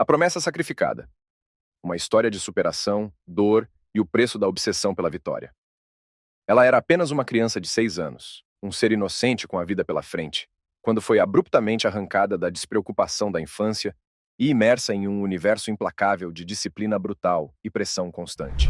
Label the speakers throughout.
Speaker 1: A Promessa Sacrificada. Uma história de superação, dor e o preço da obsessão pela vitória. Ela era apenas uma criança de 6 anos, um ser inocente com a vida pela frente, quando foi abruptamente arrancada da despreocupação da infância e imersa em um universo implacável de disciplina brutal e pressão constante.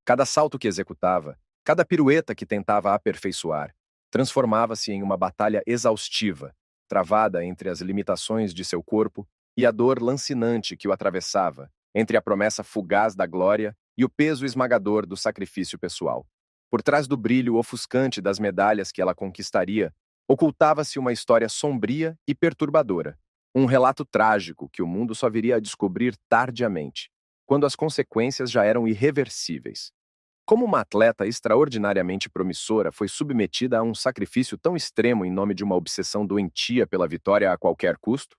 Speaker 1: Cada salto que executava, cada pirueta que tentava aperfeiçoar, transformava-se em uma batalha exaustiva, travada entre as limitações de seu corpo e a dor lancinante que o atravessava, entre a promessa fugaz da glória e o peso esmagador do sacrifício pessoal. Por trás do brilho ofuscante das medalhas que ela conquistaria, ocultava-se uma história sombria e perturbadora, um relato trágico que o mundo só viria a descobrir tardiamente, quando as consequências já eram irreversíveis. Como uma atleta extraordinariamente promissora foi submetida a um sacrifício tão extremo em nome de uma obsessão doentia pela vitória a qualquer custo?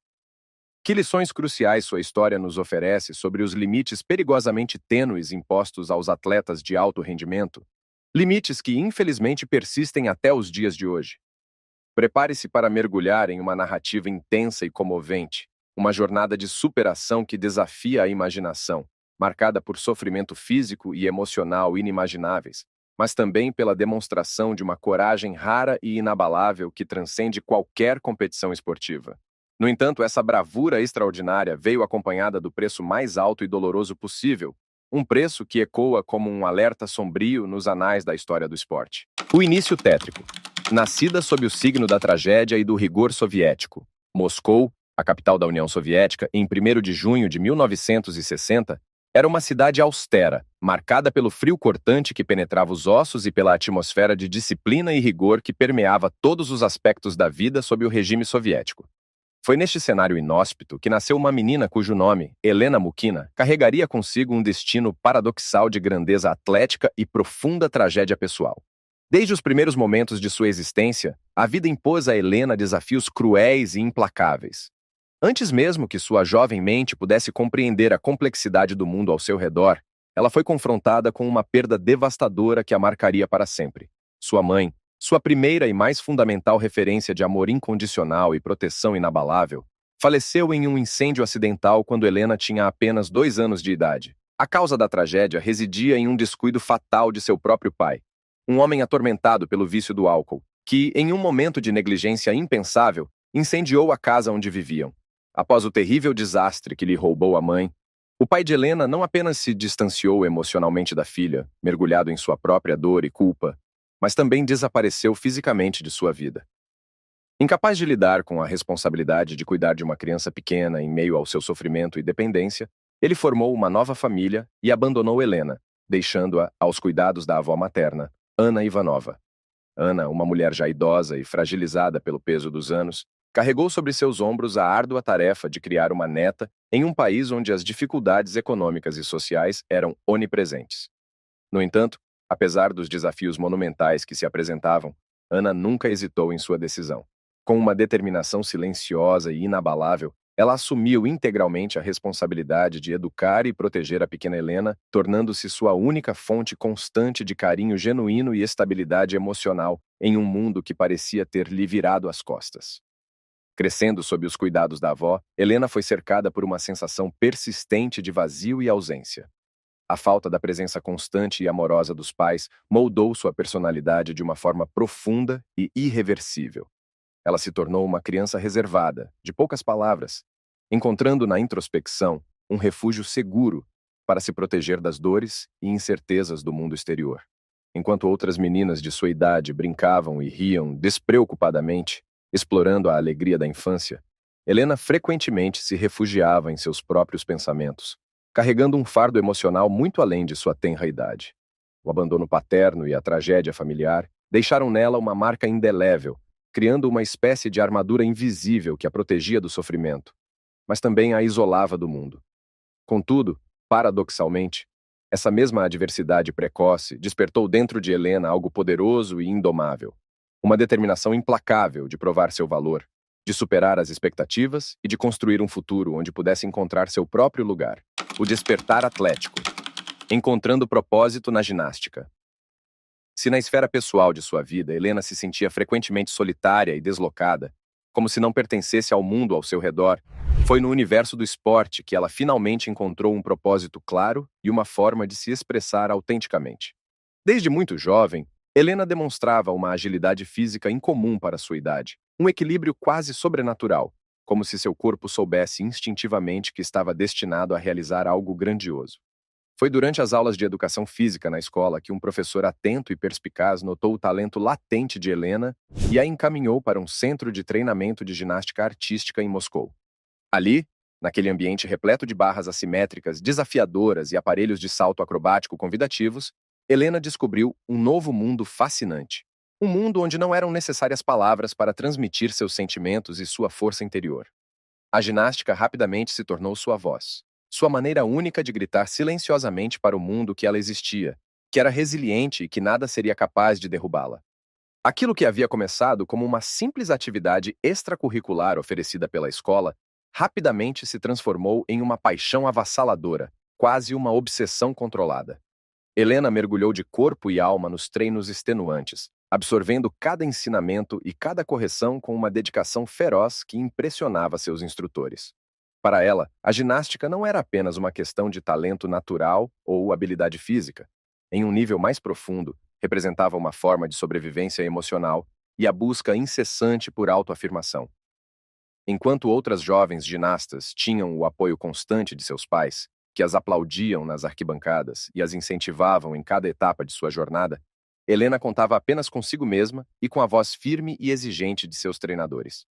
Speaker 1: Que lições cruciais sua história nos oferece sobre os limites perigosamente tênues impostos aos atletas de alto rendimento? Limites que, infelizmente, persistem até os dias de hoje. Prepare-se para mergulhar em uma narrativa intensa e comovente, uma jornada de superação que desafia a imaginação, marcada por sofrimento físico e emocional inimagináveis, mas também pela demonstração de uma coragem rara e inabalável que transcende qualquer competição esportiva. No entanto, essa bravura extraordinária veio acompanhada do preço mais alto e doloroso possível, um preço que ecoa como um alerta sombrio nos anais da história do esporte. O início tétrico. Nascida sob o signo da tragédia e do rigor soviético, Moscou, a capital da União Soviética, em 1º de junho de 1960, era uma cidade austera, marcada pelo frio cortante que penetrava os ossos e pela atmosfera de disciplina e rigor que permeava todos os aspectos da vida sob o regime soviético. Foi neste cenário inóspito que nasceu uma menina cujo nome, Helena Mukina, carregaria consigo um destino paradoxal de grandeza atlética e profunda tragédia pessoal. Desde os primeiros momentos de sua existência, a vida impôs a Helena desafios cruéis e implacáveis. Antes mesmo que sua jovem mente pudesse compreender a complexidade do mundo ao seu redor, ela foi confrontada com uma perda devastadora que a marcaria para sempre. Sua mãe, sua primeira e mais fundamental referência de amor incondicional e proteção inabalável, faleceu em um incêndio acidental quando Helena tinha apenas 2 anos de idade. A causa da tragédia residia em um descuido fatal de seu próprio pai, um homem atormentado pelo vício do álcool, que, em um momento de negligência impensável, incendiou a casa onde viviam. Após o terrível desastre que lhe roubou a mãe, o pai de Helena não apenas se distanciou emocionalmente da filha, mergulhado em sua própria dor e culpa, mas também desapareceu fisicamente de sua vida. Incapaz de lidar com a responsabilidade de cuidar de uma criança pequena em meio ao seu sofrimento e dependência, ele formou uma nova família e abandonou Helena, deixando-a aos cuidados da avó materna, Anna Ivanova. Anna, uma mulher já idosa e fragilizada pelo peso dos anos, carregou sobre seus ombros a árdua tarefa de criar uma neta em um país onde as dificuldades econômicas e sociais eram onipresentes. No entanto, apesar dos desafios monumentais que se apresentavam, Anna nunca hesitou em sua decisão. Com uma determinação silenciosa e inabalável, ela assumiu integralmente a responsabilidade de educar e proteger a pequena Helena, tornando-se sua única fonte constante de carinho genuíno e estabilidade emocional em um mundo que parecia ter lhe virado as costas. Crescendo sob os cuidados da avó, Helena foi cercada por uma sensação persistente de vazio e ausência. A falta da presença constante e amorosa dos pais moldou sua personalidade de uma forma profunda e irreversível. Ela se tornou uma criança reservada, de poucas palavras, encontrando na introspecção um refúgio seguro para se proteger das dores e incertezas do mundo exterior. Enquanto outras meninas de sua idade brincavam e riam despreocupadamente, explorando a alegria da infância, Helena frequentemente se refugiava em seus próprios pensamentos, carregando um fardo emocional muito além de sua tenra idade. O abandono paterno e a tragédia familiar deixaram nela uma marca indelével, criando uma espécie de armadura invisível que a protegia do sofrimento, mas também a isolava do mundo. Contudo, paradoxalmente, essa mesma adversidade precoce despertou dentro de Helena algo poderoso e indomável, uma determinação implacável de provar seu valor, de superar as expectativas e de construir um futuro onde pudesse encontrar seu próprio lugar. O despertar atlético. Encontrando propósito na ginástica. Se na esfera pessoal de sua vida, Helena se sentia frequentemente solitária e deslocada, como se não pertencesse ao mundo ao seu redor. Foi no universo do esporte que ela finalmente encontrou um propósito claro e uma forma de se expressar autenticamente. Desde muito jovem, Helena demonstrava uma agilidade física incomum para sua idade, um equilíbrio quase sobrenatural, como se seu corpo soubesse instintivamente que estava destinado a realizar algo grandioso. Foi durante as aulas de educação física na escola que um professor atento e perspicaz notou o talento latente de Helena e a encaminhou para um centro de treinamento de ginástica artística em Moscou. Ali, naquele ambiente repleto de barras assimétricas, desafiadoras e aparelhos de salto acrobático convidativos, Helena descobriu um novo mundo fascinante. Um mundo onde não eram necessárias palavras para transmitir seus sentimentos e sua força interior. A ginástica rapidamente se tornou sua voz, sua maneira única de gritar silenciosamente para o mundo que ela existia, que era resiliente e que nada seria capaz de derrubá-la. Aquilo que havia começado como uma simples atividade extracurricular oferecida pela escola, rapidamente se transformou em uma paixão avassaladora, quase uma obsessão controlada. Helena mergulhou de corpo e alma nos treinos extenuantes, absorvendo cada ensinamento e cada correção com uma dedicação feroz que impressionava seus instrutores. Para ela, a ginástica não era apenas uma questão de talento natural ou habilidade física. Em um nível mais profundo, representava uma forma de sobrevivência emocional e a busca incessante por autoafirmação. Enquanto outras jovens ginastas tinham o apoio constante de seus pais, que as aplaudiam nas arquibancadas e as incentivavam em cada etapa de sua jornada, Helena contava apenas consigo mesma e com a voz firme e exigente de seus treinadores.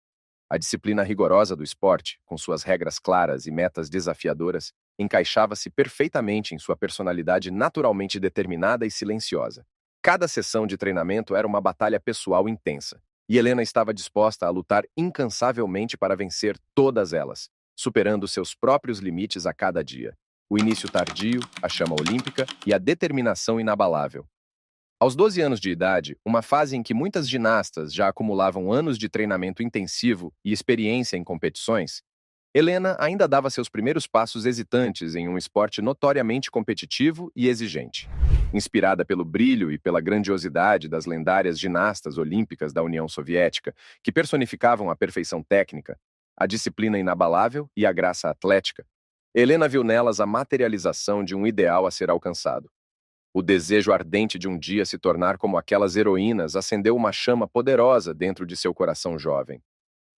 Speaker 1: A disciplina rigorosa do esporte, com suas regras claras e metas desafiadoras, encaixava-se perfeitamente em sua personalidade naturalmente determinada e silenciosa. Cada sessão de treinamento era uma batalha pessoal intensa, e Helena estava disposta a lutar incansavelmente para vencer todas elas, superando seus próprios limites a cada dia. O início tardio, a chama olímpica e a determinação inabalável. Aos 12 anos de idade, uma fase em que muitas ginastas já acumulavam anos de treinamento intensivo e experiência em competições, Helena ainda dava seus primeiros passos hesitantes em um esporte notoriamente competitivo e exigente. Inspirada pelo brilho e pela grandiosidade das lendárias ginastas olímpicas da União Soviética, que personificavam a perfeição técnica, a disciplina inabalável e a graça atlética, Helena viu nelas a materialização de um ideal a ser alcançado. O desejo ardente de um dia se tornar como aquelas heroínas acendeu uma chama poderosa dentro de seu coração jovem.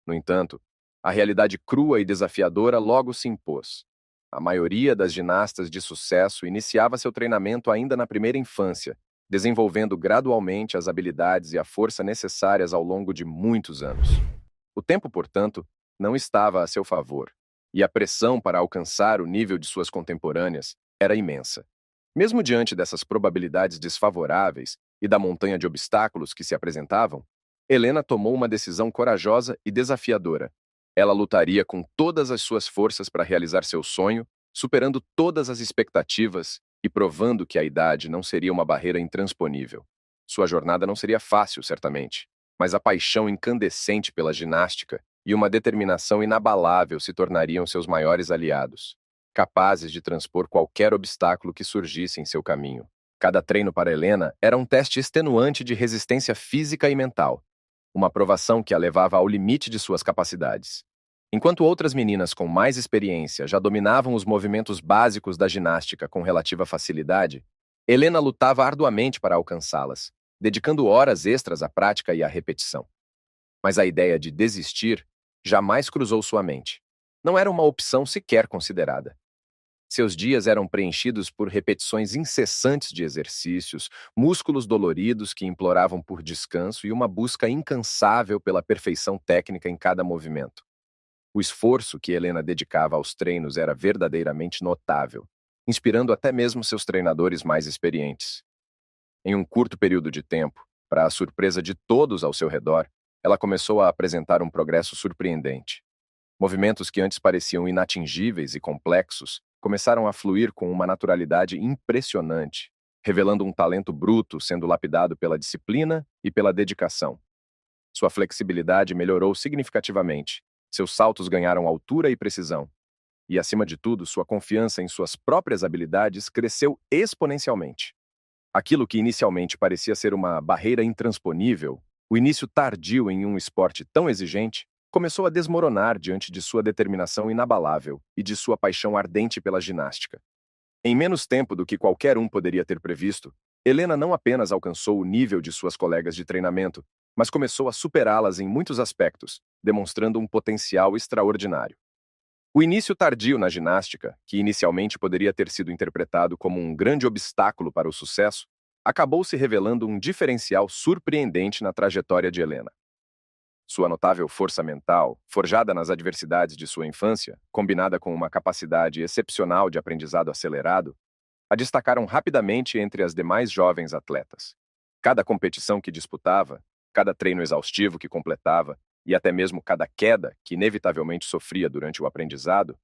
Speaker 1: No entanto, a realidade crua e desafiadora logo se impôs. A maioria das ginastas de sucesso iniciava seu treinamento ainda na primeira infância, desenvolvendo gradualmente as habilidades e a força necessárias ao longo de muitos anos. O tempo, portanto, não estava a seu favor, e a pressão para alcançar o nível de suas contemporâneas era imensa. Mesmo diante dessas probabilidades desfavoráveis e da montanha de obstáculos que se apresentavam, Helena tomou uma decisão corajosa e desafiadora. Ela lutaria com todas as suas forças para realizar seu sonho, superando todas as expectativas e provando que a idade não seria uma barreira intransponível. Sua jornada não seria fácil, certamente, mas a paixão incandescente pela ginástica e uma determinação inabalável se tornariam seus maiores aliados, capazes de transpor qualquer obstáculo que surgisse em seu caminho. Cada treino para Helena era um teste extenuante de resistência física e mental, uma provação que a levava ao limite de suas capacidades. Enquanto outras meninas com mais experiência já dominavam os movimentos básicos da ginástica com relativa facilidade, Helena lutava arduamente para alcançá-las, dedicando horas extras à prática e à repetição. Mas a ideia de desistir jamais cruzou sua mente. Não era uma opção sequer considerada. Seus dias eram preenchidos por repetições incessantes de exercícios, músculos doloridos que imploravam por descanso e uma busca incansável pela perfeição técnica em cada movimento. O esforço que Helena dedicava aos treinos era verdadeiramente notável, inspirando até mesmo seus treinadores mais experientes. Em um curto período de tempo, para a surpresa de todos ao seu redor, ela começou a apresentar um progresso surpreendente. Movimentos que antes pareciam inatingíveis e complexos começaram a fluir com uma naturalidade impressionante, revelando um talento bruto sendo lapidado pela disciplina e pela dedicação. Sua flexibilidade melhorou significativamente, seus saltos ganharam altura e precisão, e, acima de tudo, sua confiança em suas próprias habilidades cresceu exponencialmente. Aquilo que inicialmente parecia ser uma barreira intransponível, o início tardio em um esporte tão exigente, começou a desmoronar diante de sua determinação inabalável e de sua paixão ardente pela ginástica. Em menos tempo do que qualquer um poderia ter previsto, Helena não apenas alcançou o nível de suas colegas de treinamento, mas começou a superá-las em muitos aspectos, demonstrando um potencial extraordinário. O início tardio na ginástica, que inicialmente poderia ter sido interpretado como um grande obstáculo para o sucesso, acabou se revelando um diferencial surpreendente na trajetória de Helena. Sua notável força mental, forjada nas adversidades de sua infância, combinada com uma capacidade excepcional de aprendizado acelerado, a destacaram rapidamente entre as demais jovens atletas. Cada competição que disputava, cada treino exaustivo que completava e até mesmo cada queda que inevitavelmente sofria durante o aprendizado,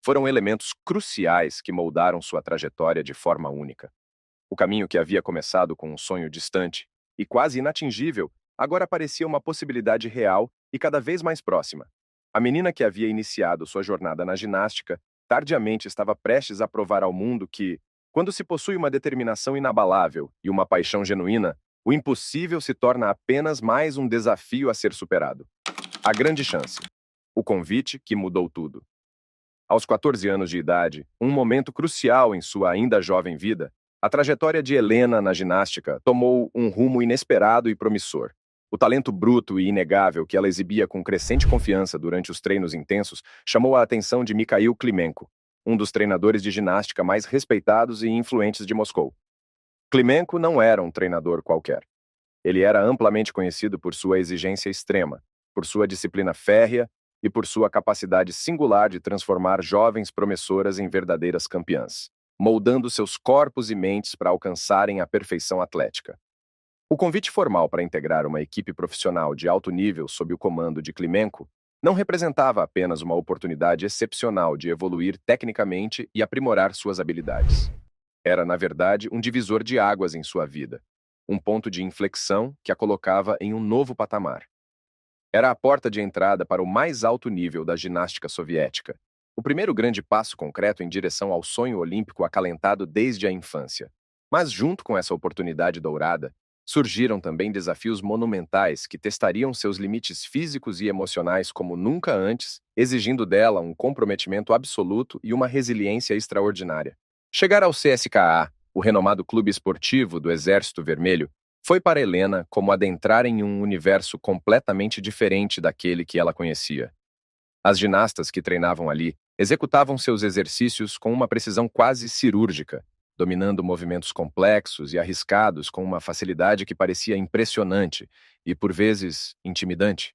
Speaker 1: foram elementos cruciais que moldaram sua trajetória de forma única. O caminho que havia começado com um sonho distante e quase inatingível agora parecia uma possibilidade real e cada vez mais próxima. A menina que havia iniciado sua jornada na ginástica tardiamente estava prestes a provar ao mundo que, quando se possui uma determinação inabalável e uma paixão genuína, o impossível se torna apenas mais um desafio a ser superado. A grande chance. O convite que mudou tudo. Aos 14 anos de idade, um momento crucial em sua ainda jovem vida, a trajetória de Helena na ginástica tomou um rumo inesperado e promissor. O talento bruto e inegável que ela exibia com crescente confiança durante os treinos intensos chamou a atenção de Mikhail Klimenko, um dos treinadores de ginástica mais respeitados e influentes de Moscou. Klimenko não era um treinador qualquer. Ele era amplamente conhecido por sua exigência extrema, por sua disciplina férrea e por sua capacidade singular de transformar jovens promissoras em verdadeiras campeãs, moldando seus corpos e mentes para alcançarem a perfeição atlética. O convite formal para integrar uma equipe profissional de alto nível sob o comando de Klimenko não representava apenas uma oportunidade excepcional de evoluir tecnicamente e aprimorar suas habilidades. Era, na verdade, um divisor de águas em sua vida, um ponto de inflexão que a colocava em um novo patamar. Era a porta de entrada para o mais alto nível da ginástica soviética, o primeiro grande passo concreto em direção ao sonho olímpico acalentado desde a infância. Mas, junto com essa oportunidade dourada, surgiram também desafios monumentais que testariam seus limites físicos e emocionais como nunca antes, exigindo dela um comprometimento absoluto e uma resiliência extraordinária. Chegar ao CSKA, o renomado clube esportivo do Exército Vermelho, foi para Helena como adentrar em um universo completamente diferente daquele que ela conhecia. As ginastas que treinavam ali executavam seus exercícios com uma precisão quase cirúrgica, dominando movimentos complexos e arriscados com uma facilidade que parecia impressionante e, por vezes, intimidante.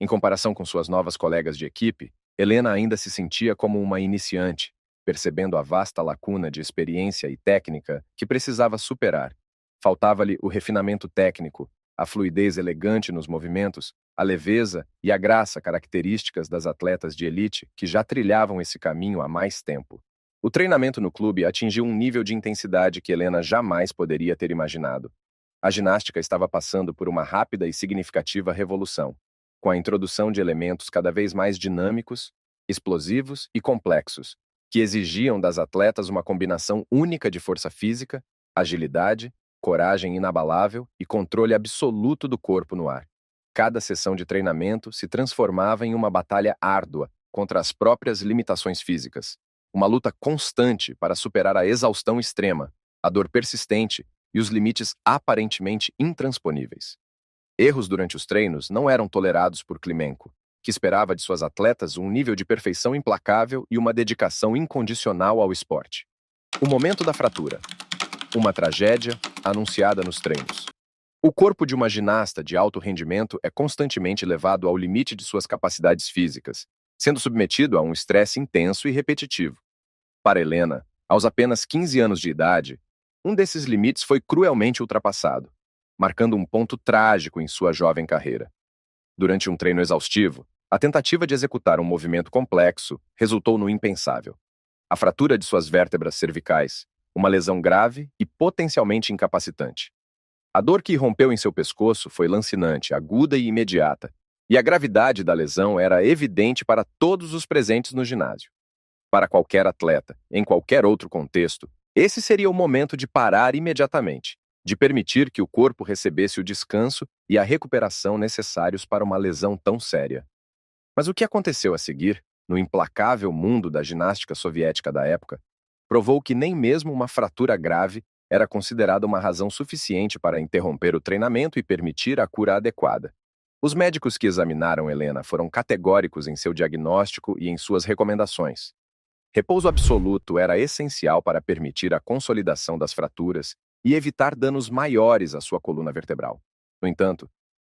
Speaker 1: Em comparação com suas novas colegas de equipe, Helena ainda se sentia como uma iniciante, percebendo a vasta lacuna de experiência e técnica que precisava superar. Faltava-lhe o refinamento técnico, a fluidez elegante nos movimentos, a leveza e a graça características das atletas de elite que já trilhavam esse caminho há mais tempo. O treinamento no clube atingiu um nível de intensidade que Helena jamais poderia ter imaginado. A ginástica estava passando por uma rápida e significativa revolução, com a introdução de elementos cada vez mais dinâmicos, explosivos e complexos, que exigiam das atletas uma combinação única de força física, agilidade, coragem inabalável e controle absoluto do corpo no ar. Cada sessão de treinamento se transformava em uma batalha árdua contra as próprias limitações físicas. Uma luta constante para superar a exaustão extrema, a dor persistente e os limites aparentemente intransponíveis. Erros durante os treinos não eram tolerados por Klimenko, que esperava de suas atletas um nível de perfeição implacável e uma dedicação incondicional ao esporte. O momento da fratura. Uma tragédia anunciada nos treinos. O corpo de uma ginasta de alto rendimento é constantemente levado ao limite de suas capacidades físicas, sendo submetido a um estresse intenso e repetitivo. Para Helena, aos apenas 15 anos de idade, um desses limites foi cruelmente ultrapassado, marcando um ponto trágico em sua jovem carreira. Durante um treino exaustivo, a tentativa de executar um movimento complexo resultou no impensável. A fratura de suas vértebras cervicais, uma lesão grave e potencialmente incapacitante. A dor que irrompeu em seu pescoço foi lancinante, aguda e imediata, e a gravidade da lesão era evidente para todos os presentes no ginásio. Para qualquer atleta, em qualquer outro contexto, esse seria o momento de parar imediatamente, de permitir que o corpo recebesse o descanso e a recuperação necessários para uma lesão tão séria. Mas o que aconteceu a seguir, no implacável mundo da ginástica soviética da época, provou que nem mesmo uma fratura grave era considerada uma razão suficiente para interromper o treinamento e permitir a cura adequada. Os médicos que examinaram Helena foram categóricos em seu diagnóstico e em suas recomendações. Repouso absoluto era essencial para permitir a consolidação das fraturas e evitar danos maiores à sua coluna vertebral. No entanto,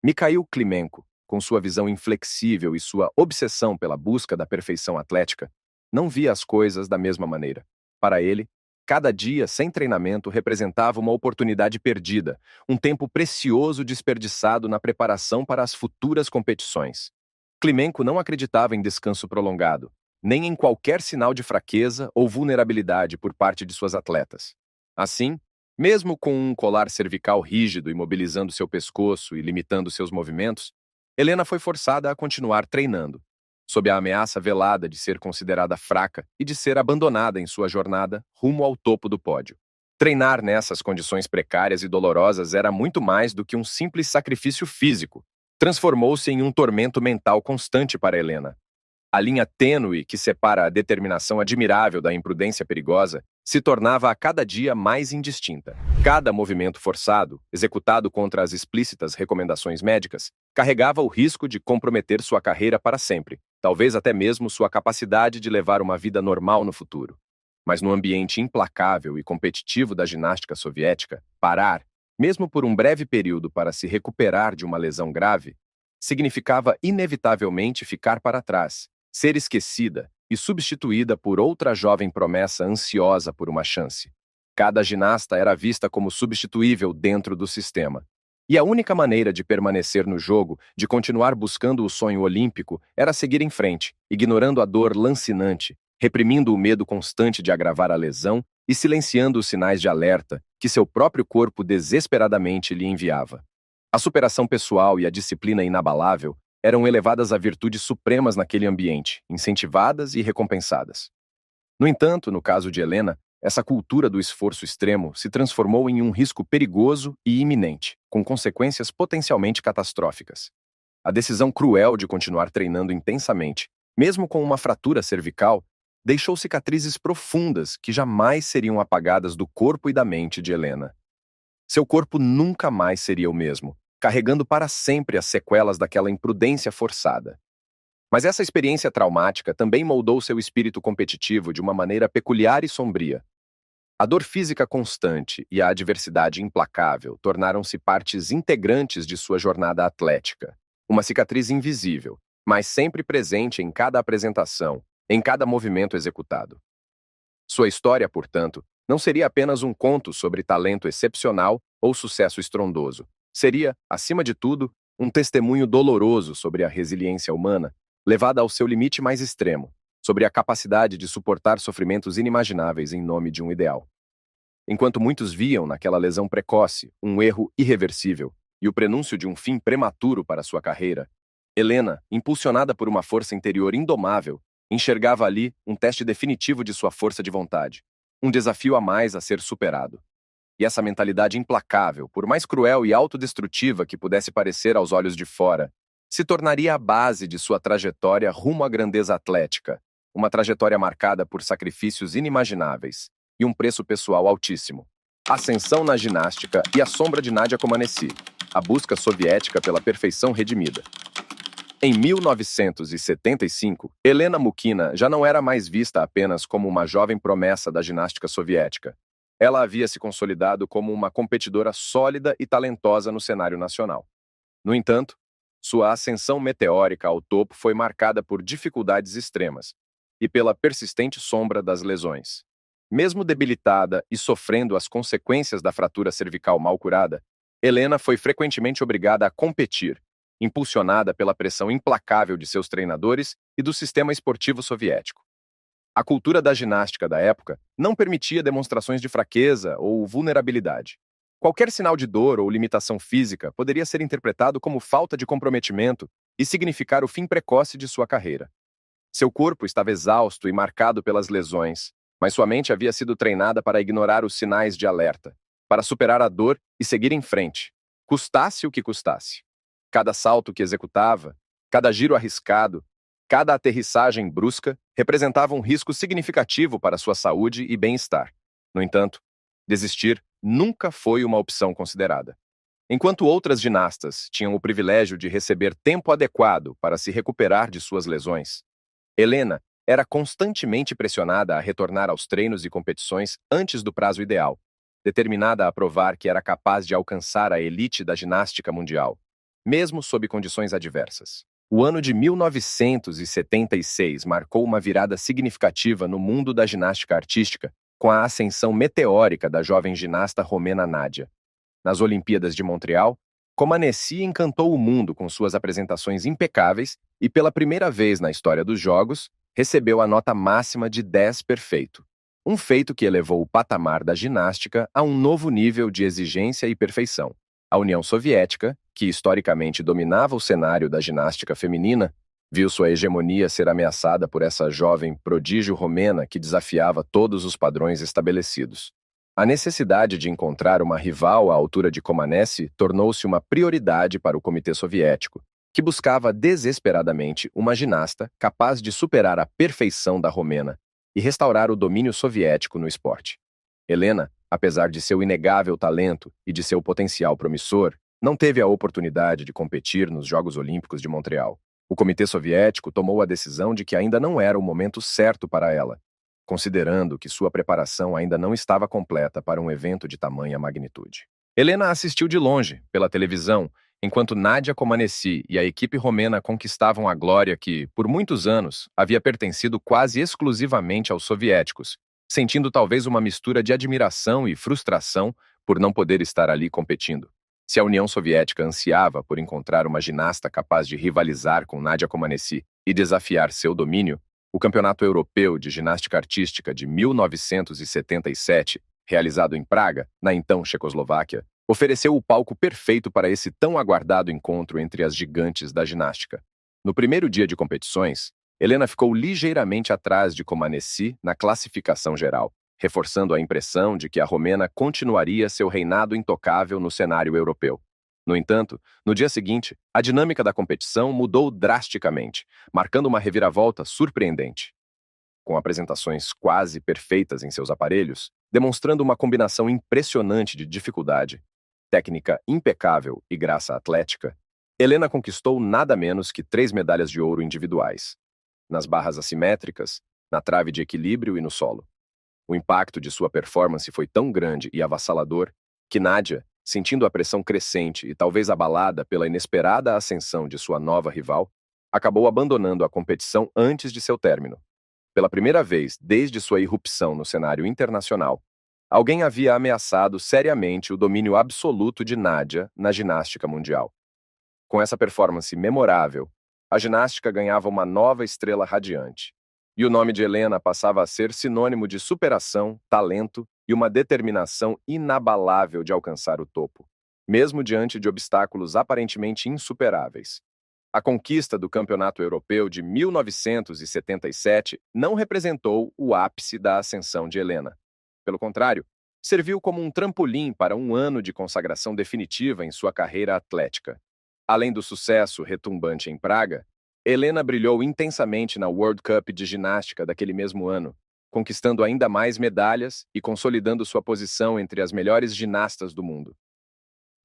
Speaker 1: Mikhail Klimenko, com sua visão inflexível e sua obsessão pela busca da perfeição atlética, não via as coisas da mesma maneira. Para ele, cada dia sem treinamento representava uma oportunidade perdida, um tempo precioso desperdiçado na preparação para as futuras competições. Klimenko não acreditava em descanso prolongado, nem em qualquer sinal de fraqueza ou vulnerabilidade por parte de suas atletas. Assim, mesmo com um colar cervical rígido imobilizando seu pescoço e limitando seus movimentos, Helena foi forçada a continuar treinando, sob a ameaça velada de ser considerada fraca e de ser abandonada em sua jornada rumo ao topo do pódio. Treinar nessas condições precárias e dolorosas era muito mais do que um simples sacrifício físico. Transformou-se em um tormento mental constante para Helena. A linha tênue que separa a determinação admirável da imprudência perigosa se tornava a cada dia mais indistinta. Cada movimento forçado, executado contra as explícitas recomendações médicas, carregava o risco de comprometer sua carreira para sempre, talvez até mesmo sua capacidade de levar uma vida normal no futuro. Mas no ambiente implacável e competitivo da ginástica soviética, parar, mesmo por um breve período para se recuperar de uma lesão grave, significava inevitavelmente ficar para trás, ser esquecida e substituída por outra jovem promessa ansiosa por uma chance. Cada ginasta era vista como substituível dentro do sistema. E a única maneira de permanecer no jogo, de continuar buscando o sonho olímpico, era seguir em frente, ignorando a dor lancinante, reprimindo o medo constante de agravar a lesão e silenciando os sinais de alerta que seu próprio corpo desesperadamente lhe enviava. A superação pessoal e a disciplina inabalável eram elevadas a virtudes supremas naquele ambiente, incentivadas e recompensadas. No entanto, no caso de Helena, essa cultura do esforço extremo se transformou em um risco perigoso e iminente, com consequências potencialmente catastróficas. A decisão cruel de continuar treinando intensamente, mesmo com uma fratura cervical, deixou cicatrizes profundas que jamais seriam apagadas do corpo e da mente de Helena. Seu corpo nunca mais seria o mesmo, carregando para sempre as sequelas daquela imprudência forçada. Mas essa experiência traumática também moldou seu espírito competitivo de uma maneira peculiar e sombria. A dor física constante e a adversidade implacável tornaram-se partes integrantes de sua jornada atlética. Uma cicatriz invisível, mas sempre presente em cada apresentação, em cada movimento executado. Sua história, portanto, não seria apenas um conto sobre talento excepcional ou sucesso estrondoso. Seria, acima de tudo, um testemunho doloroso sobre a resiliência humana, levada ao seu limite mais extremo, sobre a capacidade de suportar sofrimentos inimagináveis em nome de um ideal. Enquanto muitos viam naquela lesão precoce um erro irreversível e o prenúncio de um fim prematuro para sua carreira, Helena, impulsionada por uma força interior indomável, enxergava ali um teste definitivo de sua força de vontade, um desafio a mais a ser superado. E essa mentalidade implacável, por mais cruel e autodestrutiva que pudesse parecer aos olhos de fora, se tornaria a base de sua trajetória rumo à grandeza atlética, uma trajetória marcada por sacrifícios inimagináveis e um preço pessoal altíssimo. Ascensão na ginástica e a sombra de Nadia Comaneci, a busca soviética pela perfeição redimida. Em 1975, Helena Mukina já não era mais vista apenas como uma jovem promessa da ginástica soviética. Ela havia se consolidado como uma competidora sólida e talentosa no cenário nacional. No entanto, sua ascensão meteórica ao topo foi marcada por dificuldades extremas e pela persistente sombra das lesões. Mesmo debilitada e sofrendo as consequências da fratura cervical mal curada, Helena foi frequentemente obrigada a competir, impulsionada pela pressão implacável de seus treinadores e do sistema esportivo soviético. A cultura da ginástica da época não permitia demonstrações de fraqueza ou vulnerabilidade. Qualquer sinal de dor ou limitação física poderia ser interpretado como falta de comprometimento e significar o fim precoce de sua carreira. Seu corpo estava exausto e marcado pelas lesões, mas sua mente havia sido treinada para ignorar os sinais de alerta, para superar a dor e seguir em frente, custasse o que custasse. Cada salto que executava, cada giro arriscado, Cada aterrissagem brusca representava um risco significativo para sua saúde e bem-estar. No entanto, desistir nunca foi uma opção considerada. Enquanto outras ginastas tinham o privilégio de receber tempo adequado para se recuperar de suas lesões, Helena era constantemente pressionada a retornar aos treinos e competições antes do prazo ideal, determinada a provar que era capaz de alcançar a elite da ginástica mundial, mesmo sob condições adversas. O ano de 1976 marcou uma virada significativa no mundo da ginástica artística, com a ascensão meteórica da jovem ginasta romena Nadia. Nas Olimpíadas de Montreal, Comaneci encantou o mundo com suas apresentações impecáveis e, pela primeira vez na história dos Jogos, recebeu a nota máxima de 10 perfeito. Um feito que elevou o patamar da ginástica a um novo nível de exigência e perfeição. A União Soviética, que historicamente dominava o cenário da ginástica feminina, viu sua hegemonia ser ameaçada por essa jovem prodígio romena que desafiava todos os padrões estabelecidos. A necessidade de encontrar uma rival à altura de Comaneci tornou-se uma prioridade para o Comitê Soviético, que buscava desesperadamente uma ginasta capaz de superar a perfeição da romena e restaurar o domínio soviético no esporte. Helena, apesar de seu inegável talento e de seu potencial promissor, não teve a oportunidade de competir nos Jogos Olímpicos de Montreal. O Comitê Soviético tomou a decisão de que ainda não era o momento certo para ela, considerando que sua preparação ainda não estava completa para um evento de tamanha magnitude. Helena assistiu de longe, pela televisão, enquanto Nadia Comaneci e a equipe romena conquistavam a glória que, por muitos anos, havia pertencido quase exclusivamente aos soviéticos, sentindo talvez uma mistura de admiração e frustração por não poder estar ali competindo. Se a União Soviética ansiava por encontrar uma ginasta capaz de rivalizar com Nadia Comaneci e desafiar seu domínio, o Campeonato Europeu de Ginástica Artística de 1977, realizado em Praga, na então Checoslováquia, ofereceu o palco perfeito para esse tão aguardado encontro entre as gigantes da ginástica. No primeiro dia de competições, Helena ficou ligeiramente atrás de Comaneci na classificação geral, reforçando a impressão de que a romena continuaria seu reinado intocável no cenário europeu. No entanto, no dia seguinte, a dinâmica da competição mudou drasticamente, marcando uma reviravolta surpreendente. Com apresentações quase perfeitas em seus aparelhos, demonstrando uma combinação impressionante de dificuldade, técnica impecável e graça atlética, Helena conquistou nada menos que 3 medalhas de ouro individuais, nas barras assimétricas, na trave de equilíbrio e no solo. O impacto de sua performance foi tão grande e avassalador que Nadia, sentindo a pressão crescente e talvez abalada pela inesperada ascensão de sua nova rival, acabou abandonando a competição antes de seu término. Pela primeira vez desde sua irrupção no cenário internacional, alguém havia ameaçado seriamente o domínio absoluto de Nadia na ginástica mundial. Com essa performance memorável, a ginástica ganhava uma nova estrela radiante, e o nome de Helena passava a ser sinônimo de superação, talento e uma determinação inabalável de alcançar o topo, mesmo diante de obstáculos aparentemente insuperáveis. A conquista do Campeonato Europeu de 1977 não representou o ápice da ascensão de Helena. Pelo contrário, serviu como um trampolim para um ano de consagração definitiva em sua carreira atlética. Além do sucesso retumbante em Praga, Helena brilhou intensamente na World Cup de ginástica daquele mesmo ano, conquistando ainda mais medalhas e consolidando sua posição entre as melhores ginastas do mundo.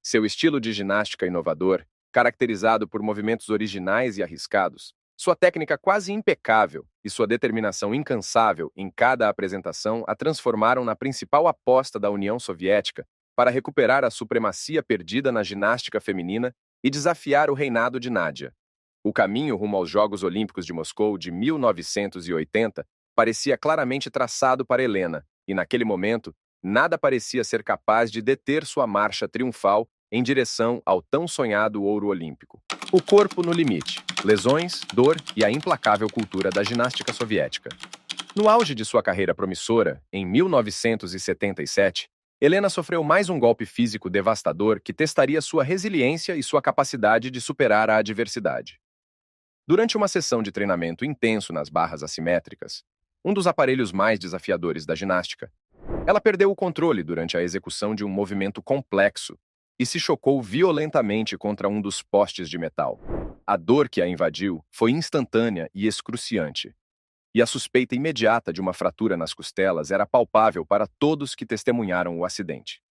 Speaker 1: Seu estilo de ginástica inovador, caracterizado por movimentos originais e arriscados, sua técnica quase impecável e sua determinação incansável em cada apresentação a transformaram na principal aposta da União Soviética para recuperar a supremacia perdida na ginástica feminina e desafiar o reinado de Nadia. O caminho rumo aos Jogos Olímpicos de Moscou de 1980 parecia claramente traçado para Helena, e naquele momento, nada parecia ser capaz de deter sua marcha triunfal em direção ao tão sonhado ouro olímpico. O corpo no limite, lesões, dor e a implacável cultura da ginástica soviética. No auge de sua carreira promissora, em 1977, Helena sofreu mais um golpe físico devastador que testaria sua resiliência e sua capacidade de superar a adversidade. Durante uma sessão de treinamento intenso nas barras assimétricas, um dos aparelhos mais desafiadores da ginástica, ela perdeu o controle durante a execução de um movimento complexo e se chocou violentamente contra um dos postes de metal. A dor que a invadiu foi instantânea e excruciante, e a suspeita imediata de uma fratura nas costelas era palpável para todos que testemunharam o acidente.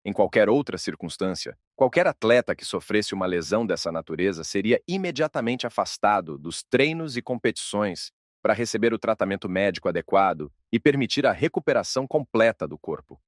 Speaker 1: Em qualquer outra circunstância, qualquer atleta que sofresse uma lesão dessa natureza seria imediatamente afastado dos treinos e competições para receber o tratamento médico adequado e permitir a recuperação completa do corpo.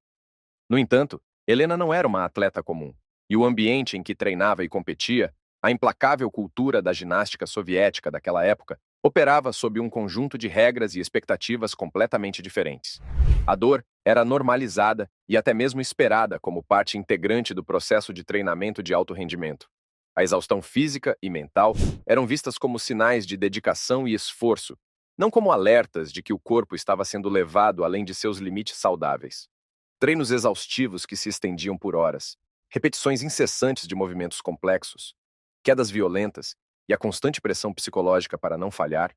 Speaker 1: No entanto, Helena não era uma atleta comum, e o ambiente em que treinava e competia, a implacável cultura da ginástica soviética daquela época, operava sob um conjunto de regras e expectativas completamente diferentes. A dor era normalizada e até mesmo esperada como parte integrante do processo de treinamento de alto rendimento. A exaustão física e mental eram vistas como sinais de dedicação e esforço, não como alertas de que o corpo estava sendo levado além de seus limites saudáveis. Treinos exaustivos que se estendiam por horas, repetições incessantes de movimentos complexos, quedas violentas e a constante pressão psicológica para não falhar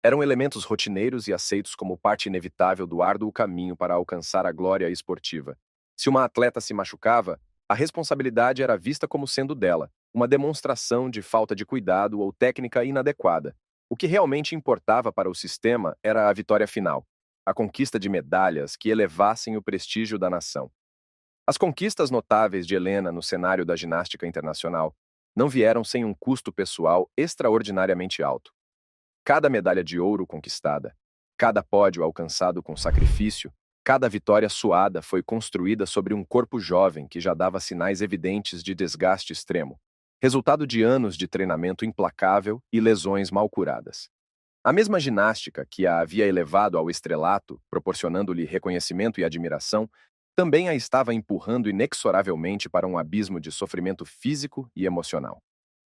Speaker 1: eram elementos rotineiros e aceitos como parte inevitável do árduo caminho para alcançar a glória esportiva. Se uma atleta se machucava, a responsabilidade era vista como sendo dela, uma demonstração de falta de cuidado ou técnica inadequada. O que realmente importava para o sistema era a vitória final, a conquista de medalhas que elevassem o prestígio da nação. As conquistas notáveis de Helena no cenário da ginástica internacional não vieram sem um custo pessoal extraordinariamente alto. Cada medalha de ouro conquistada, cada pódio alcançado com sacrifício, cada vitória suada foi construída sobre um corpo jovem que já dava sinais evidentes de desgaste extremo, resultado de anos de treinamento implacável e lesões mal curadas. A mesma ginástica que a havia elevado ao estrelato, proporcionando-lhe reconhecimento e admiração, também a estava empurrando inexoravelmente para um abismo de sofrimento físico e emocional.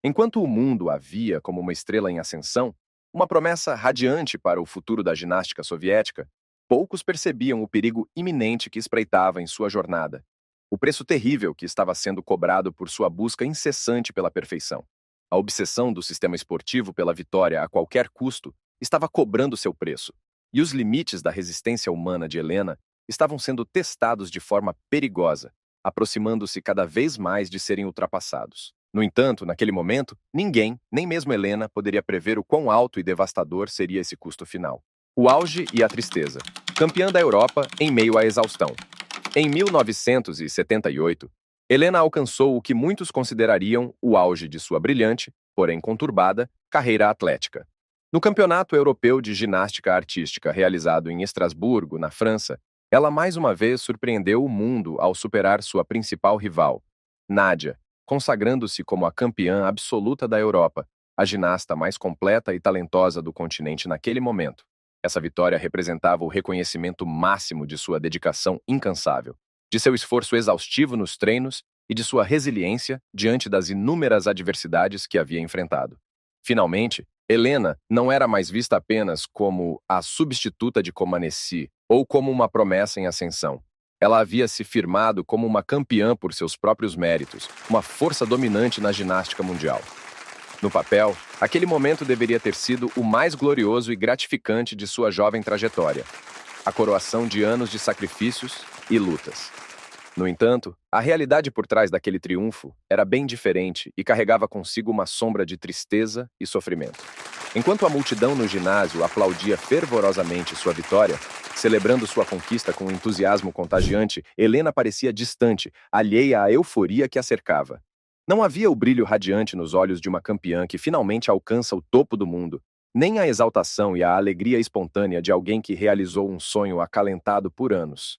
Speaker 1: Enquanto o mundo a via como uma estrela em ascensão, uma promessa radiante para o futuro da ginástica soviética, poucos percebiam o perigo iminente que espreitava em sua jornada, o preço terrível que estava sendo cobrado por sua busca incessante pela perfeição. A obsessão do sistema esportivo pela vitória a qualquer custo estava cobrando seu preço, e os limites da resistência humana de Helena estavam sendo testados de forma perigosa, aproximando-se cada vez mais de serem ultrapassados. No entanto, naquele momento, ninguém, nem mesmo Helena, poderia prever o quão alto e devastador seria esse custo final. O auge e a tristeza. Campeã da Europa em meio à exaustão. Em 1978, Helena alcançou o que muitos considerariam o auge de sua brilhante, porém conturbada, carreira atlética. No Campeonato Europeu de Ginástica Artística realizado em Estrasburgo, na França, ela mais uma vez surpreendeu o mundo ao superar sua principal rival, Nadia, consagrando-se como a campeã absoluta da Europa, a ginasta mais completa e talentosa do continente naquele momento. Essa vitória representava o reconhecimento máximo de sua dedicação incansável, de seu esforço exaustivo nos treinos e de sua resiliência diante das inúmeras adversidades que havia enfrentado. Finalmente, Helena não era mais vista apenas como a substituta de Comaneci ou como uma promessa em ascensão. Ela havia se firmado como uma campeã por seus próprios méritos, uma força dominante na ginástica mundial. No papel, aquele momento deveria ter sido o mais glorioso e gratificante de sua jovem trajetória, a coroação de anos de sacrifícios e lutas. No entanto, a realidade por trás daquele triunfo era bem diferente e carregava consigo uma sombra de tristeza e sofrimento. Enquanto a multidão no ginásio aplaudia fervorosamente sua vitória, celebrando sua conquista com um entusiasmo contagiante, Helena parecia distante, alheia à euforia que a cercava. Não havia o brilho radiante nos olhos de uma campeã que finalmente alcança o topo do mundo, nem a exaltação e a alegria espontânea de alguém que realizou um sonho acalentado por anos.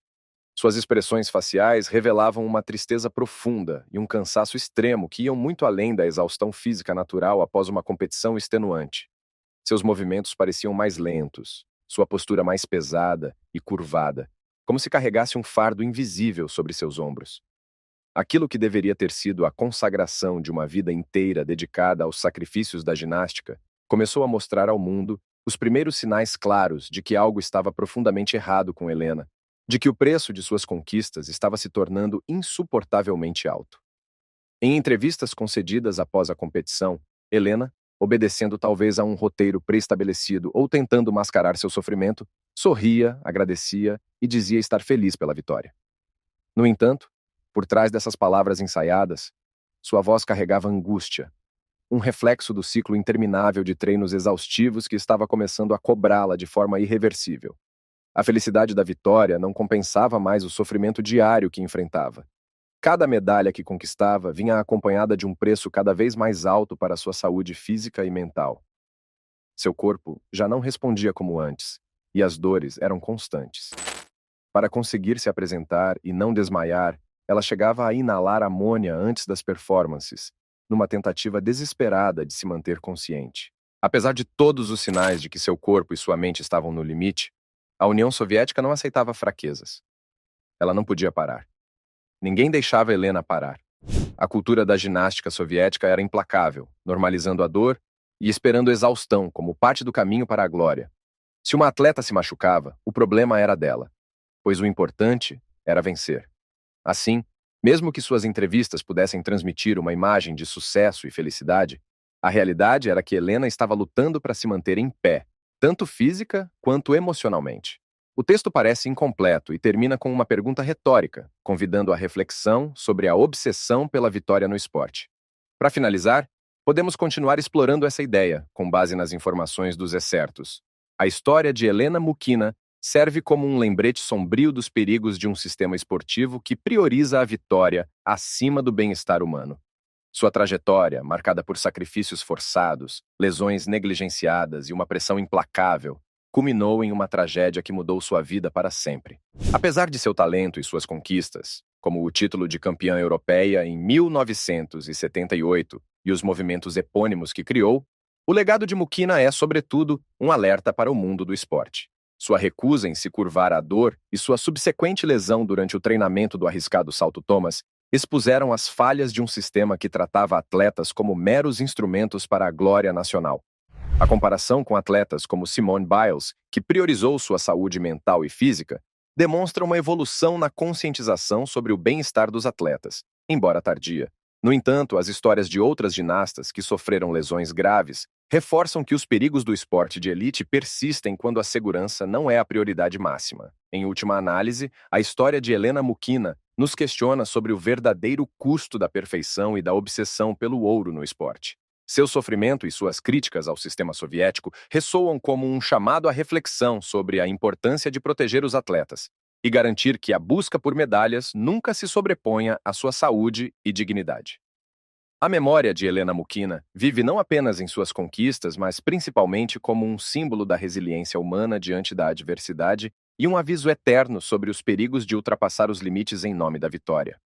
Speaker 1: Suas expressões faciais revelavam uma tristeza profunda e um cansaço extremo que iam muito além da exaustão física natural após uma competição extenuante. Seus movimentos pareciam mais lentos, sua postura mais pesada e curvada, como se carregasse um fardo invisível sobre seus ombros. Aquilo que deveria ter sido a consagração de uma vida inteira dedicada aos sacrifícios da ginástica começou a mostrar ao mundo os primeiros sinais claros de que algo estava profundamente errado com Helena, de que o preço de suas conquistas estava se tornando insuportavelmente alto. Em entrevistas concedidas após a competição, Helena, obedecendo talvez a um roteiro pré-estabelecido ou tentando mascarar seu sofrimento, sorria, agradecia e dizia estar feliz pela vitória. No entanto, Por trás dessas palavras ensaiadas, sua voz carregava angústia, um reflexo do ciclo interminável de treinos exaustivos que estava começando a cobrá-la de forma irreversível. A felicidade da vitória não compensava mais o sofrimento diário que enfrentava. Cada medalha que conquistava vinha acompanhada de um preço cada vez mais alto para sua saúde física e mental. Seu corpo já não respondia como antes, e as dores eram constantes. Para conseguir se apresentar e não desmaiar, ela chegava a inalar amônia antes das performances, numa tentativa desesperada de se manter consciente. Apesar de todos os sinais de que seu corpo e sua mente estavam no limite, a União Soviética não aceitava fraquezas. Ela não podia parar. Ninguém deixava Helena parar. A cultura da ginástica soviética era implacável, normalizando a dor e esperando exaustão como parte do caminho para a glória. Se uma atleta se machucava, o problema era dela, pois o importante era vencer. Assim, mesmo que suas entrevistas pudessem transmitir uma imagem de sucesso e felicidade, a realidade era que Helena estava lutando para se manter em pé, tanto física quanto emocionalmente. O texto parece incompleto e termina com uma pergunta retórica, convidando a reflexão sobre a obsessão pela vitória no esporte. Para finalizar, podemos continuar explorando essa ideia, com base nas informações dos excertos. A história de Helena Mukina serve como um lembrete sombrio dos perigos de um sistema esportivo que prioriza a vitória acima do bem-estar humano. Sua trajetória, marcada por sacrifícios forçados, lesões negligenciadas e uma pressão implacável, culminou em uma tragédia que mudou sua vida para sempre. Apesar de seu talento e suas conquistas, como o título de campeã europeia em 1978 e os movimentos epônimos que criou, o legado de Mukina é, sobretudo, um alerta para o mundo do esporte. Sua recusa em se curvar à dor e sua subsequente lesão durante o treinamento do arriscado salto Thomas expuseram as falhas de um sistema que tratava atletas como meros instrumentos para a glória nacional. A comparação com atletas como Simone Biles, que priorizou sua saúde mental e física, demonstra uma evolução na conscientização sobre o bem-estar dos atletas, embora tardia. No entanto, as histórias de outras ginastas que sofreram lesões graves reforçam que os perigos do esporte de elite persistem quando a segurança não é a prioridade máxima. Em última análise, a história de Helena Mukina nos questiona sobre o verdadeiro custo da perfeição e da obsessão pelo ouro no esporte. Seu sofrimento e suas críticas ao sistema soviético ressoam como um chamado à reflexão sobre a importância de proteger os atletas e garantir que a busca por medalhas nunca se sobreponha à sua saúde e dignidade. A memória de Helena Mukina vive não apenas em suas conquistas, mas principalmente como um símbolo da resiliência humana diante da adversidade e um aviso eterno sobre os perigos de ultrapassar os limites em nome da vitória.